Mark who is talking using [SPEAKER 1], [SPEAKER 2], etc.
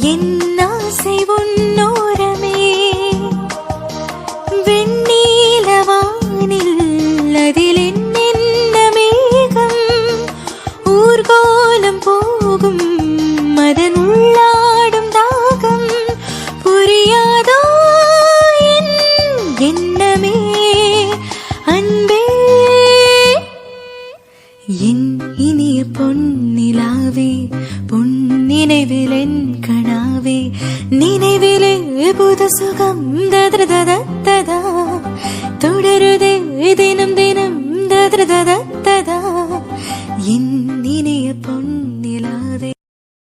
[SPEAKER 1] என்னாசை உன்னோரமே வெண்ணீலவானில் அதில் என்ன மேகம் ஊர்கோலம் போகும் அதன் உள்ளாடும் தாகம் புரியாதோ என் எண்ணமே அன்பே என் இனிய பொன்னிலாவே பொன்னினைவில் என் கனாவே நினைவிலே புது சுகம் ததா தொடருதே தினம் தினம் ததா என் இனிய பொன்